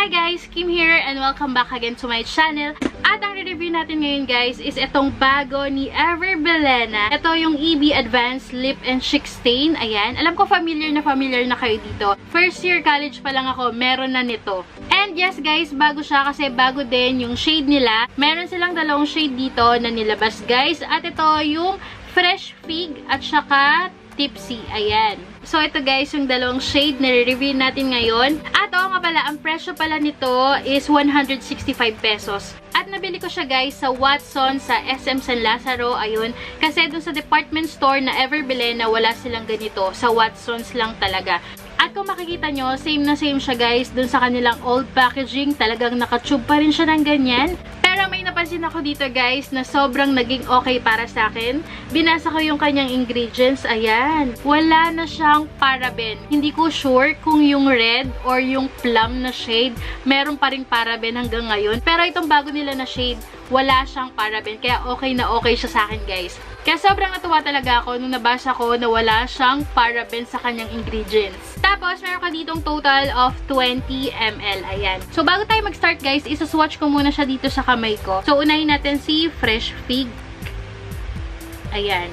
Hi guys! Kim here and welcome back again to my channel. At ang review natin ngayon guys is itong bago ni Ever Bilena. Ito yung EB Advanced Lip and Cheek Stain. Ayan. Alam ko familiar na kayo dito. First year college pa lang ako, meron na nito. And yes guys, bago siya kasi bago din yung shade nila. Meron silang dalawang shade dito na nilabas guys. At ito yung Fresh Fig at saka Tipsy. Ayan. So, ito guys, yung dalawang shade na review natin ngayon. At oo nga pala, ang presyo pala nito is 165 pesos. At nabili ko siya guys sa Watson, sa SM San Lazaro. Ayun. Kasi dun sa department store na Ever Bilena, wala silang ganito. Sa Watsons lang talaga. At kung makikita nyo, same na same siya guys. Dun sa kanilang old packaging, talagang nakatube pa rin siya ng ganyan. Pero may napansin ako dito guys na sobrang naging okay para sa akin. Binasa ko yung kanyang ingredients. Ayan. Wala na siyang paraben. Hindi ko sure kung yung red or yung plum na shade, meron pa rin paraben hanggang ngayon. Pero itong bago nila na shade, wala siyang paraben. Kaya okay na okay siya sa akin guys. Kaya sobrang natuwa talaga ako nung nabasa ko na wala siyang paraben sa kanyang ingredients. Tapos, meron ka ditong total of 20 ml. Ayan. So, bago tayo mag-start guys, isa-swatch ko muna siya dito sa kamay ko. So, unahin natin si Fresh Fig. Ayan.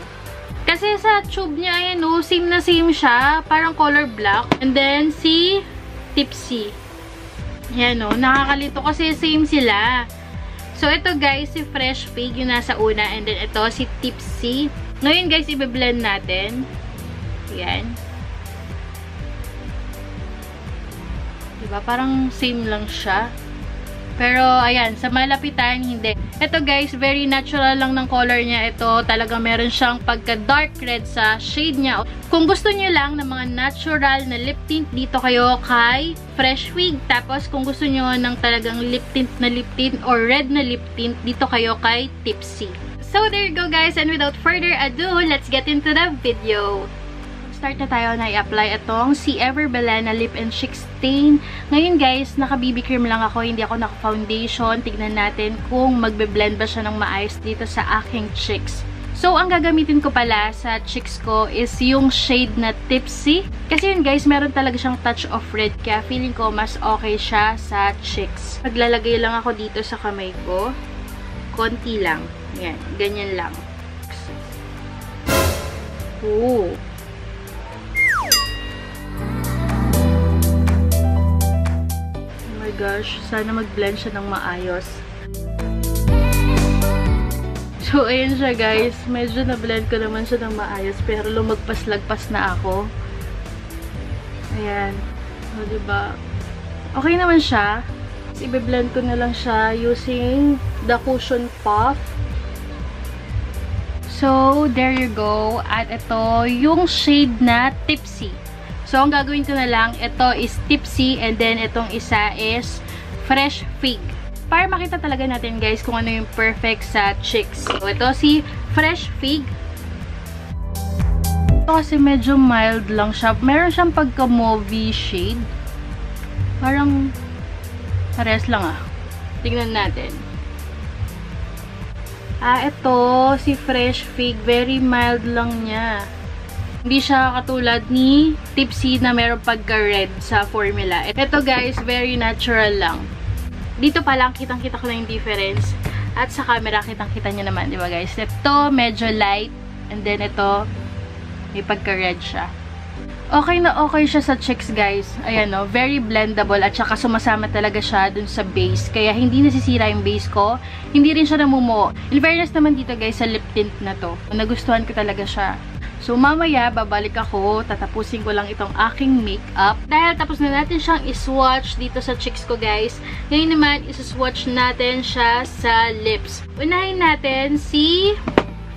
Kasi sa tube niya, ayan no, same na same siya. Parang color black. And then, si Tipsy. Ayan no, nakakalito kasi same sila. So, ito guys, si Fresh Fig yung nasa una. And then, ito, si Tipsy. Ngayon guys, i-blend natin. Ayan. Diba? Parang same lang siya. Pero, ayan, sa malapitan, hindi. Ito guys, very natural lang ng color niya. Ito, talagang meron siyang pagka-dark red sa shade niya. Kung gusto niyo lang ng mga natural na lip tint, dito kayo kay Fresh Fig. Tapos, kung gusto niyo ng talagang lip tint or red na lip tint, dito kayo kay Tipsy. So, there you go guys. And without further ado, let's get into the video. Start na tayo na i-apply itong si Ever Bilena Lip and Cheek Stain. Ngayon guys, naka-BB cream lang ako, hindi ako naka-foundation. Tignan natin kung magbe-blend ba siya ng maayos dito sa aking cheeks. So, ang gagamitin ko pala sa cheeks ko is yung shade na Tipsy. Kasi yun guys, meron talaga siyang touch of red, kaya feeling ko mas okay siya sa cheeks. Maglalagay lang ako dito sa kamay ko. Konti lang. Yan, ganyan lang. Ooh. Gosh, sana mag-blend siya ng maayos. So, ayun siya guys. Medyo na-blend ko naman siya ng maayos, pero lumagpas-lagpas na ako. Ayan. O, diba? Okay naman siya. I-blend ko na lang siya using the Cushion Puff. So, there you go. At ito, yung shade na Tipsy. So, ang gagawin ko na lang, ito is Tipsy and then itong isa is Fresh Fig. Para makita talaga natin guys kung ano yung perfect sa cheeks. So, ito si Fresh Fig. Ito kasi medyo mild lang siya. Meron siyang pagka-mauve shade. Parang pares lang ah. Tingnan natin. Ito si Fresh Fig. Very mild lang niya. Hindi siya katulad ni Tipsy na meron pagka-red sa formula. Ito guys, very natural lang. Dito pa lang, kitang-kita ko na yung difference. At sa camera, kitang-kita nyo naman, di ba guys? Ito, medyo light. And then ito, may pagka-red siya. Okay na okay siya sa cheeks guys. Ayan o, very blendable. At saka sumasama talaga siya dun sa base. Kaya hindi nasisira yung base ko. Hindi rin siya namumuo. In fairness naman dito guys, sa lip tint na to. Nagustuhan ko talaga siya. So, mamaya, babalik ako. Tatapusin ko lang itong aking makeup. Dahil tapos na natin siyang iswatch dito sa cheeks ko, guys. Ngayon naman, iswatch natin siya sa lips. Unahin natin si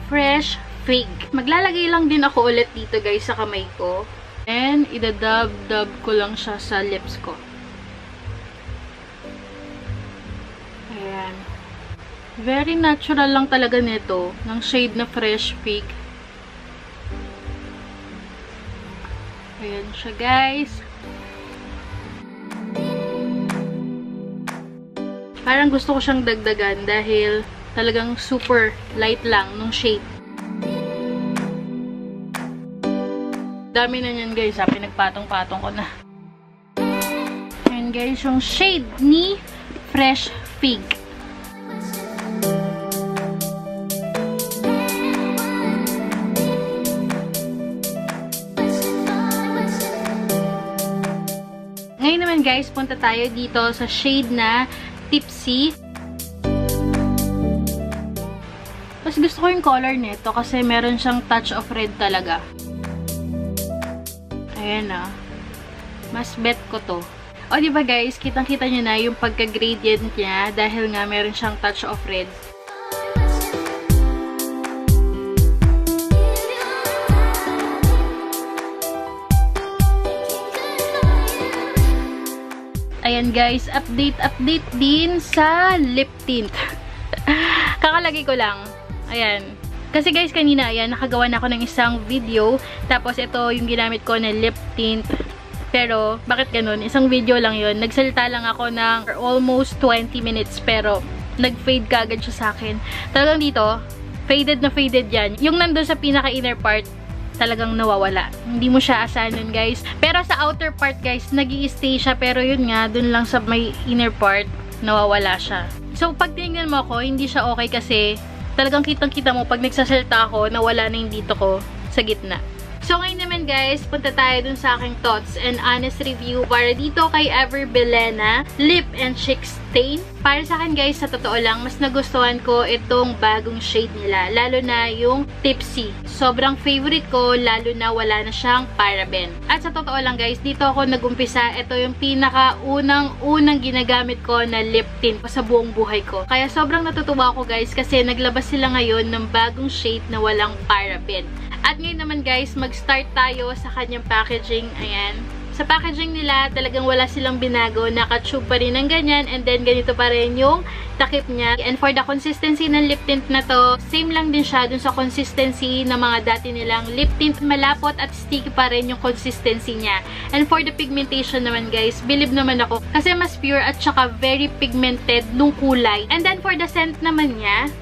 Fresh Fig. Maglalagay lang din ako ulit dito, guys, sa kamay ko. And, idadab-dab ko lang siya sa lips ko. Ayan. Very natural lang talaga nito, ng shade na Fresh Fig. Ayan siya guys. Parang gusto ko siyang dagdagan dahil talagang super light lang nung shade. Dami na niyan guys, pinagpatong-patong ko na. Ayan Ayan guys, yung shade ni Fresh Fig. Ngayon naman guys, punta tayo dito sa shade na Tipsy. Mas gusto ko yung color nito kasi meron siyang touch of red talaga. Ayan na. Mas bet ko to. O diba guys, kitang-kita nyo na yung pagka-gradient niya dahil nga meron siyang touch of red. Ayan guys, update din sa lip tint. Kakalagay ko lang. Ayan. Kasi guys, kanina, ayan, nakagawa na ako ng isang video. Tapos ito yung ginamit ko na lip tint. Pero, bakit ganun? Isang video lang yun. Nagsalita lang ako ng almost 20 minutes. Pero, nag-fade kagad siya sa akin. Talagang dito, faded na faded yan. Yung nandun sa pinaka-inner part, talagang nawawala. Hindi mo siya asahan guys. Pero sa outer part guys, nag-i-stay siya. Pero yun nga, dun lang sa may inner part, nawawala siya. So, pag tinignan mo ako, hindi siya okay kasi talagang kitang-kita mo pag nagsasalita ako, nawala na yung dito ko sa gitna. So, ngayon naman guys, punta tayo dun sa aking thoughts and honest review para dito kay Ever Bilena Lip and Cheek Stain. Para sa akin guys, sa totoo lang, mas nagustuhan ko itong bagong shade nila. Lalo na yung Tipsy. Sobrang favorite ko, lalo na wala na siyang paraben. At sa totoo lang guys, dito ako nagumpisa. Ito yung pinaka-unang ginagamit ko na lip tint sa buong buhay ko. Kaya sobrang natutuwa ako guys kasi naglabas sila ngayon ng bagong shade na walang paraben. At ngayon naman guys, mag-start tayo sa kanyang packaging. Ayan. Sa packaging nila, talagang wala silang binago. Naka-tube pa rin ng ganyan. And then, ganito pa rin yung takip niya. And for the consistency ng lip tint na to, same lang din siya dun sa consistency ng mga dati nilang lip tint. Malapot at sticky pa rin yung consistency niya. And for the pigmentation naman guys, believe naman ako. Kasi mas pure at saka very pigmented nung kulay. And then for the scent naman niya,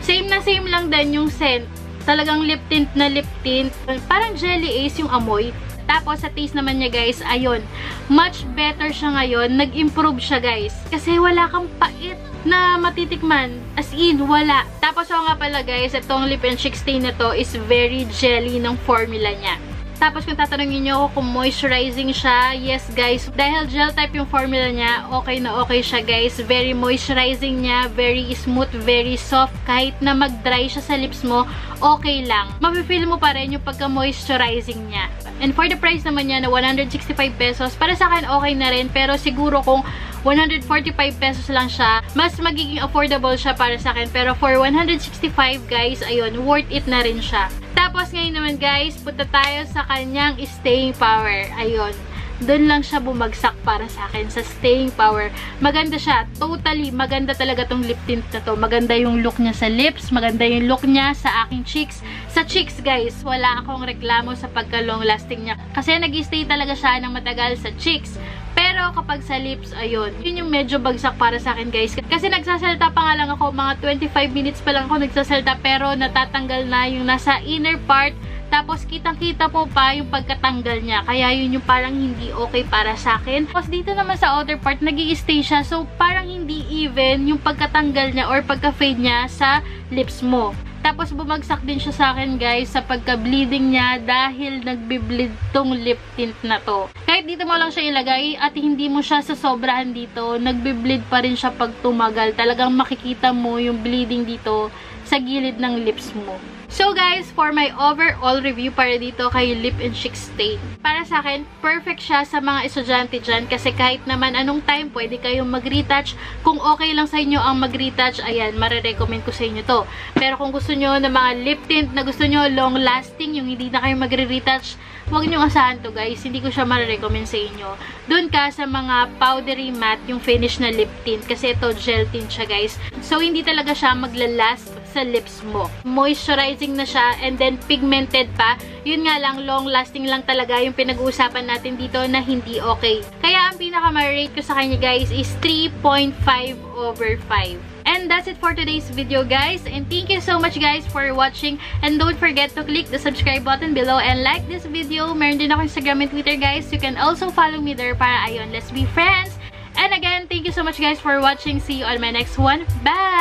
same na same lang din yung scent. Talagang lip tint na lip tint. Parang Jelly Ace yung amoy. Tapos, sa taste naman niya guys, ayun. Much better siya ngayon. Nag-improve siya guys. Kasi wala kang pait na matitikman. As in, wala. Tapos, nga pala guys, itong lip and cheek stain na to is very jelly ng formula niya. Tapos, kung tatanungin nyo ako kung moisturizing siya, yes guys. Dahil gel type yung formula niya, okay na okay siya guys. Very moisturizing niya, very smooth, very soft. Kahit na mag-dry siya sa lips mo, okay lang. Mapifeel mo pa rin yung pagka-moisturizing niya. And for the price naman niya na 165 pesos, para sa akin okay na rin. Pero siguro kung 145 pesos lang siya, mas magiging affordable siya para sa akin. Pero for 165 guys, ayun, worth it na rin siya. Tapos ngayon naman guys, punta tayo sa kanyang staying power. Ayun. Doon lang siya bumagsak para sa akin sa staying power. Maganda siya. Totally, maganda talaga tong lip tint na to. Maganda yung look niya sa lips. Maganda yung look niya sa aking cheeks. Sa cheeks guys, wala akong reklamo sa pagka-long lasting niya. Kasi nag-stay talaga siya ng matagal sa cheeks. Pero kapag sa lips, ayun, yun yung medyo bagsak para sa akin guys. Kasi nagsasalta pa nga lang ako, mga 25 minutes pa lang ako nagsasalta, pero natatanggal na yung nasa inner part. Tapos kitang-kita po pa yung pagkatanggal niya. Kaya yun yung parang hindi okay para sa akin. Tapos dito naman sa outer part, nag-i-stay siya. So parang hindi even yung pagkatanggal niya or pagka-fade niya sa lips mo. Tapos bumagsak din siya sa akin guys sa pagka-bleeding niya dahil nagbi-bleed tong lip tint na to. Kahit dito mo lang siya ilagay at hindi mo siya sa sobrahan dito, nagbi-bleed pa rin siya pag tumagal. Talagang makikita mo yung bleeding dito sa gilid ng lips mo. So guys, for my overall review para dito kay Lip and Cheek Stain, para sa akin, perfect siya sa mga estudyante dyan kasi kahit naman anong time, pwede kayong mag-retouch. Kung okay lang sa inyo ang mag-retouch, ayan, marirecommend ko sa inyo to. Pero kung gusto nyo ng mga lip tint na gusto nyo long-lasting, yung hindi na kayo magre-retouch, huwag nyo asahan to guys, hindi ko siya marirecommend sa inyo. Doon ka sa mga powdery matte, yung finish na lip tint, kasi ito gel tint siya guys. So, hindi talaga siya maglalast sa lips mo. Moisturizing na siya and then pigmented pa. Yun nga lang, long-lasting lang talaga yung pinag-uusapan natin dito na hindi okay. Kaya ang pinaka-rate ko sa kanya guys is 3.5/5. And that's it for today's video, guys. And thank you so much, guys, for watching. And don't forget to click the subscribe button below and like this video. Meron din ako Instagram and Twitter, guys. You can also follow me there para ayun, let's be friends. And again, thank you so much, guys, for watching. See you on my next one. Bye!